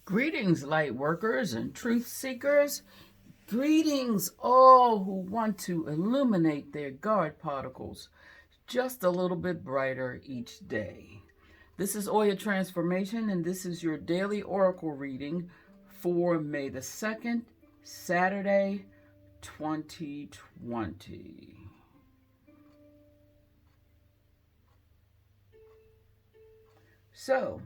Greetings, light workers and truth seekers. Greetings, all who want to illuminate their guard particles just a little bit brighter each day. This is Oya Transformation, and this is your daily oracle reading for May the 2nd, Saturday, 2020. So,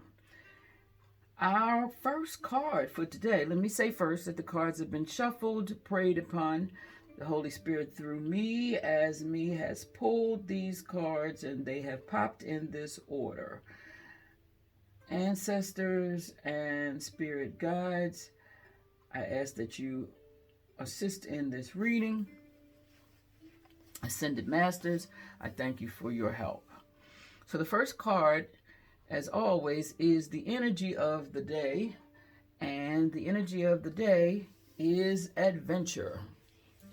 our first card for today, let me say first that the cards have been shuffled, prayed upon the Holy Spirit through me, as me has pulled these cards and they have popped in this order. Ancestors and spirit guides, I ask that you assist in this reading. Ascended Masters, I thank you for your help. So the first card, as always, is the energy of the day. And the energy of the day is adventure.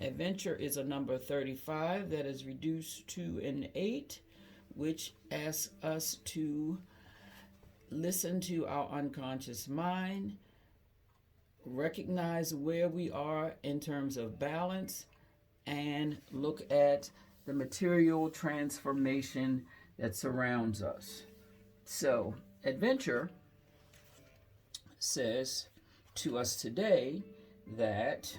Adventure is a number 35 that is reduced to an 8, which asks us to listen to our unconscious mind, recognize where we are in terms of balance, and look at the material transformation that surrounds us. So, adventure says to us today that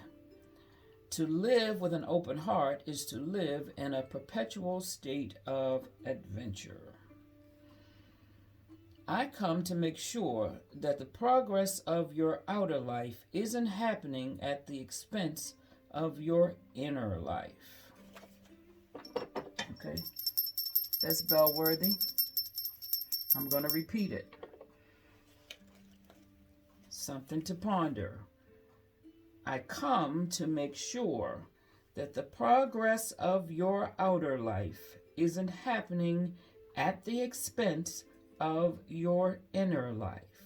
to live with an open heart is to live in a perpetual state of adventure. I come to make sure that the progress of your outer life isn't happening at the expense of your inner life. Okay, that's bell worthy. I'm going to repeat it. Something to ponder. I come to make sure that the progress of your outer life isn't happening at the expense of your inner life.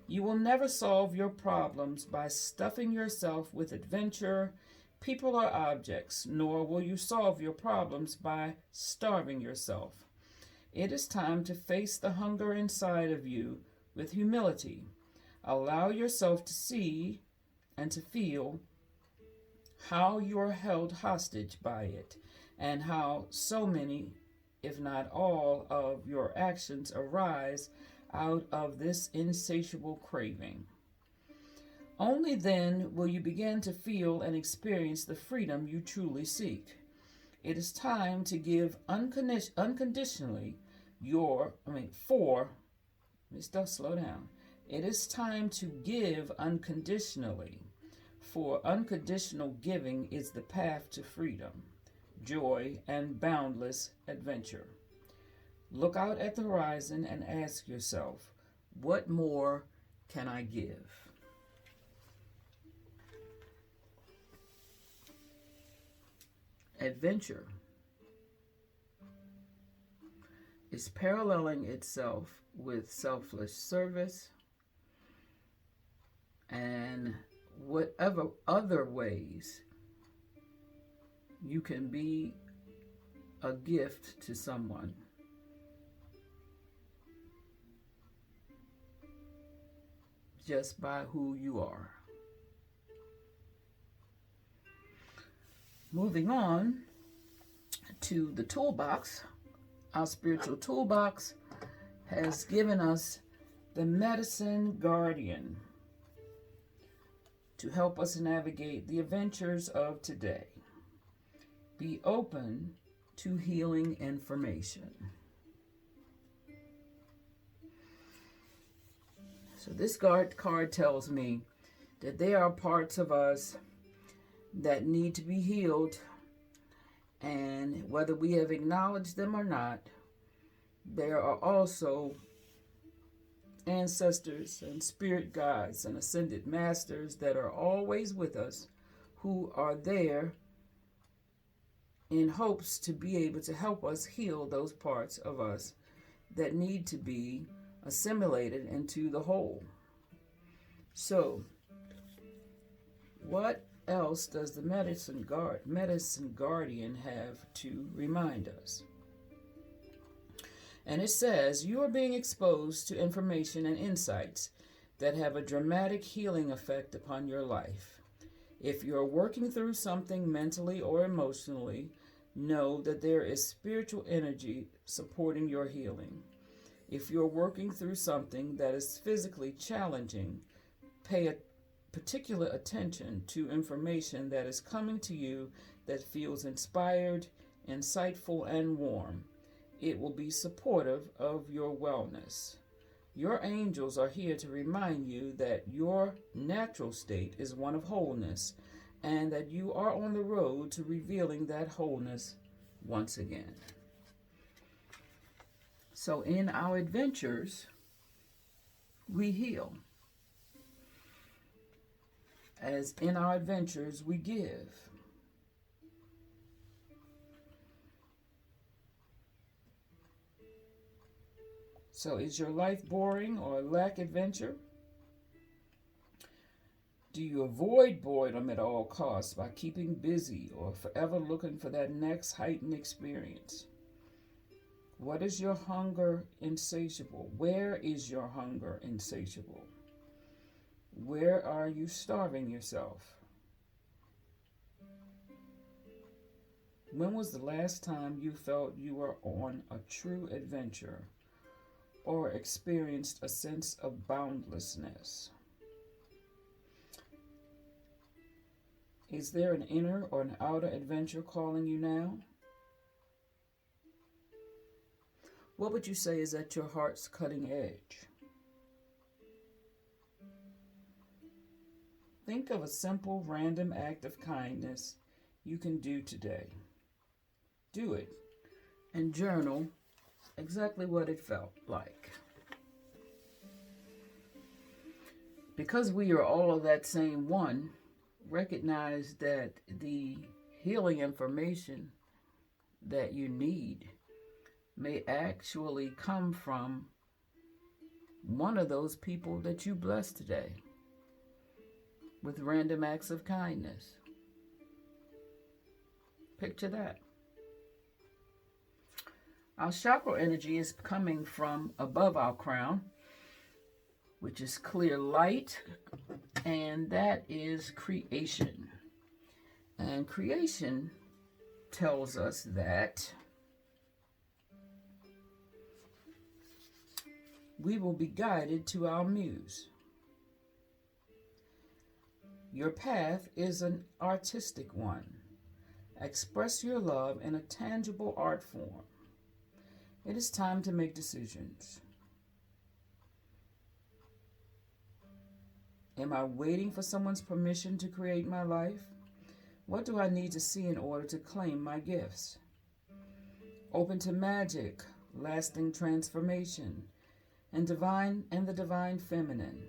You will never solve your problems by stuffing yourself with adventure, people, or objects, nor will you solve your problems by starving yourself. It is time to face the hunger inside of you with humility. Allow yourself to see and to feel how you're held hostage by it, and how so many, if not all, of your actions arise out of this insatiable craving. Only then will you begin to feel and experience the freedom you truly seek. It is time to give unconditionally slow down. It is time to give unconditionally, for unconditional giving is the path to freedom, joy, and boundless adventure. Look out at the horizon and ask yourself, what more can I give? Adventure is paralleling itself with selfless service and whatever other ways you can be a gift to someone. Just by who you are. Moving on to the toolbox, our spiritual toolbox has given us the medicine guardian to help us navigate the adventures of today. Be open to healing information. So this card tells me that there are parts of us that need to be healed, and whether we have acknowledged them or not, there are also ancestors and spirit guides and ascended masters that are always with us, who are there in hopes to be able to help us heal those parts of us that need to be assimilated into the whole. So, what else does the medicine guardian have to remind us? And it says, you are being exposed to information and insights that have a dramatic healing effect upon your life. If you're working through something mentally or emotionally, know that there is spiritual energy supporting your healing. If you're working through something that is physically challenging, pay particular attention to information that is coming to you that feels inspired, insightful, and warm. It will be supportive of your wellness. Your angels are here to remind you that your natural state is one of wholeness and that you are on the road to revealing that wholeness once again. So in our adventures, we heal. As in our adventures, we give. So is your life boring or lack adventure? Do you avoid boredom at all costs by keeping busy or forever looking for that next heightened experience? What is your hunger insatiable? Where is your hunger insatiable? Where are you starving yourself? When was the last time you felt you were on a true adventure or experienced a sense of boundlessness? Is there an inner or an outer adventure calling you now? What would you say is at your heart's cutting edge? Think of a simple, random act of kindness you can do today. Do it and journal exactly what it felt like. Because we are all of that same one, recognize that the healing information that you need may actually come from one of those people that you blessed today with random acts of kindness. Picture that. Our chakra energy is coming from above our crown, which is clear light, and that is creation. And creation tells us that we will be guided to our muse. Your path is an artistic one. Express your love in a tangible art form. It is time to make decisions. Am I waiting for someone's permission to create my life? What do I need to see in order to claim my gifts? Open to magic, lasting transformation, and the divine feminine.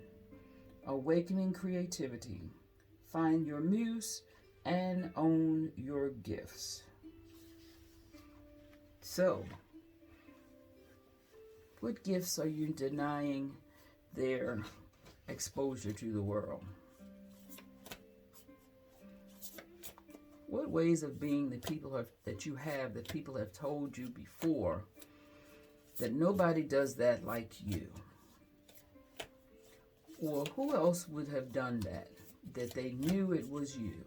Awakening creativity. Find your muse and own your gifts. So, what gifts are you denying their exposure to the world? What ways of being that people have told you before that nobody does that like you? Or who else would have done that they knew it was you?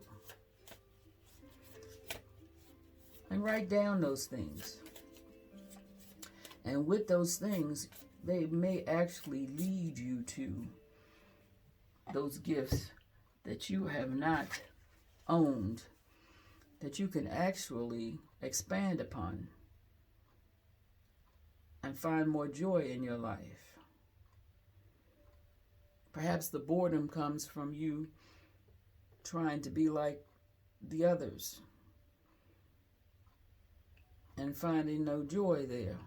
And write down those things. And with those things, they may actually lead you to those gifts that you have not owned, that you can actually expand upon and find more joy in your life. Perhaps the boredom comes from you trying to be like the others and finding no joy there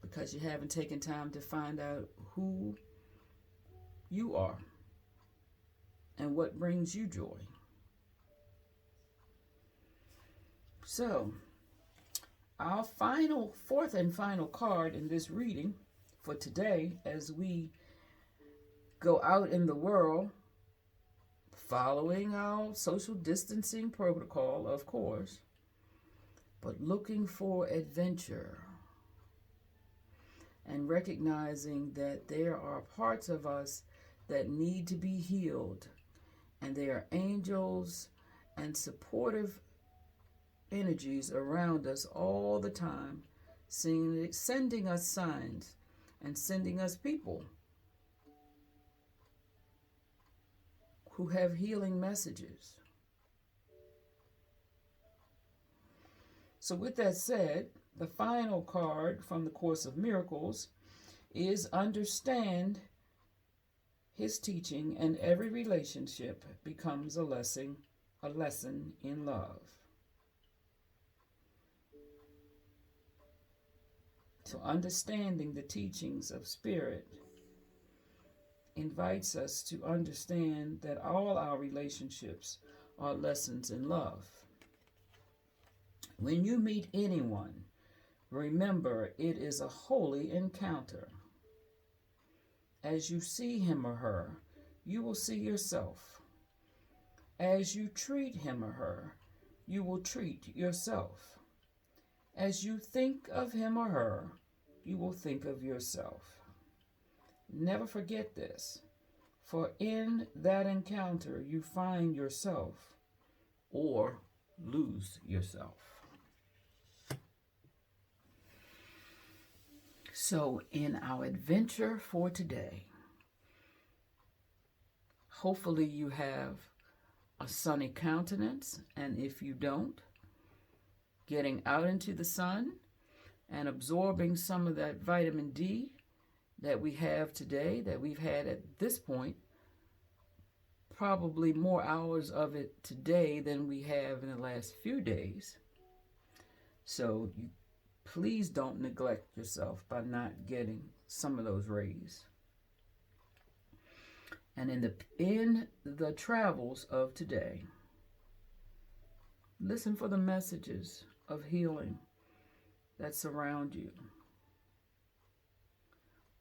because you haven't taken time to find out who you are and what brings you joy. So, our fourth and final card in this reading for today, as we go out in the world, following our social distancing protocol, of course, but looking for adventure. and recognizing that there are parts of us that need to be healed, and there are angels and supportive energies around us all the time, sending us signs and sending us people who have healing messages. So with that said, the final card from the Course of Miracles is understand his teaching, and every relationship becomes a lesson in love. So understanding the teachings of Spirit invites us to understand that all our relationships are lessons in love. When you meet anyone, remember it is a holy encounter. As you see him or her, you will see yourself. As you treat him or her, you will treat yourself. As you think of him or her, you will think of yourself. Never forget this, for in that encounter you find yourself or lose yourself. So in our adventure for today, hopefully you have a sunny countenance, and if you don't, getting out into the sun and absorbing some of that vitamin D that we have today, that we've had at this point, probably more hours of it today than we have in the last few days. So please don't neglect yourself by not getting some of those rays. And in the travels of today, listen for the messages of healing that surround you.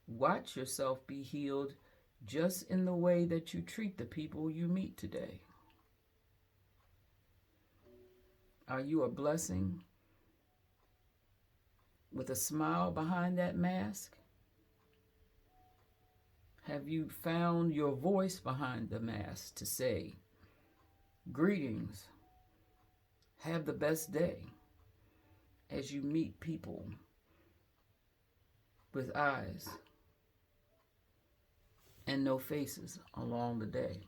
Watch yourself be healed just in the way that you treat the people you meet today. Are you a blessing with a smile behind that mask? Have you found your voice behind the mask to say, greetings, have the best day, as you meet people with eyes and no faces along the day?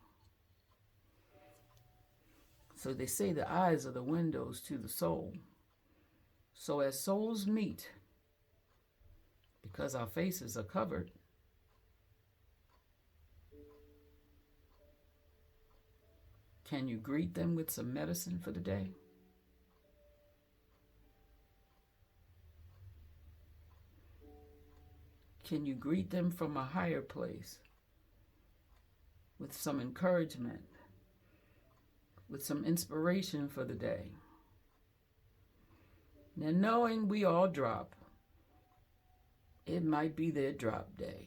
So they say the eyes are the windows to the soul. So as souls meet, because our faces are covered, can you greet them with some medicine for the day? Can you greet them from a higher place with some encouragement, with some inspiration for the day? Now, knowing we all drop, it might be their drop day.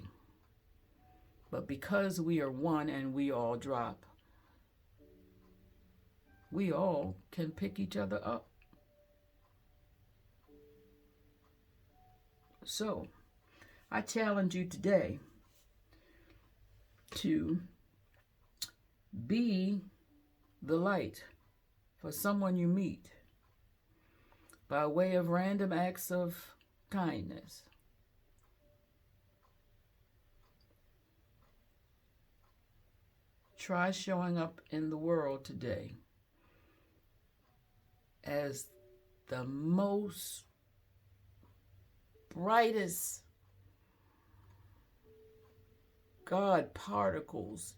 But because we are one and we all drop, we all can pick each other up. So, I challenge you today to be the light for someone you meet by way of random acts of kindness. Try showing up in the world today as the most brightest God particles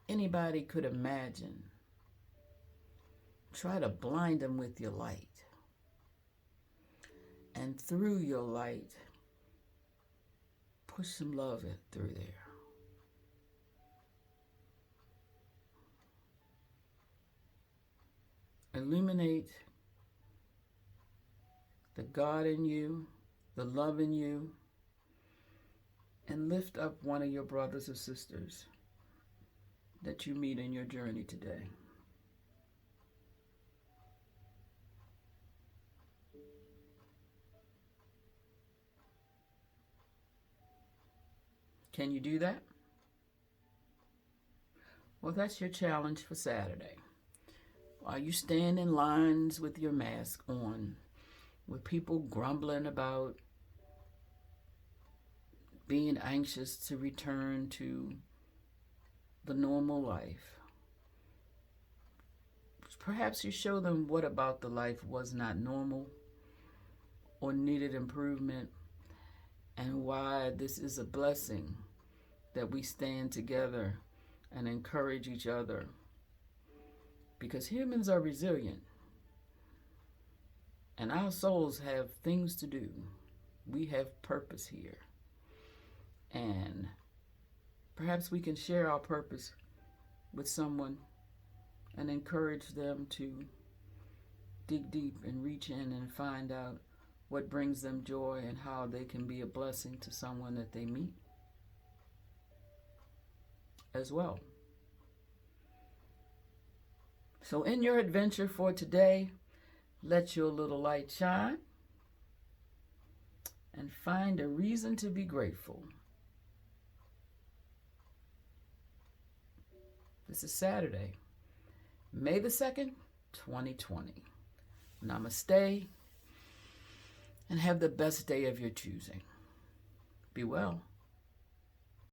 anybody could imagine. Try to blind them with your light. And through your light, push some love through there. Illuminate the God in you, the love in you, and lift up one of your brothers or sisters that you meet in your journey today. Can you do that? Well, that's your challenge for Saturday. While you stand in lines with your mask on, with people grumbling about being anxious to return to the normal life, perhaps you show them what about the life was not normal or needed improvement, and why this is a blessing that we stand together and encourage each other. Because humans are resilient, and our souls have things to do. We have purpose here. And perhaps we can share our purpose with someone and encourage them to dig deep and reach in and find out what brings them joy and how they can be a blessing to someone that they meet as well. So in your adventure for today, let your little light shine and find a reason to be grateful. This is Saturday, May the 2nd, 2020. Namaste, and have the best day of your choosing. Be well.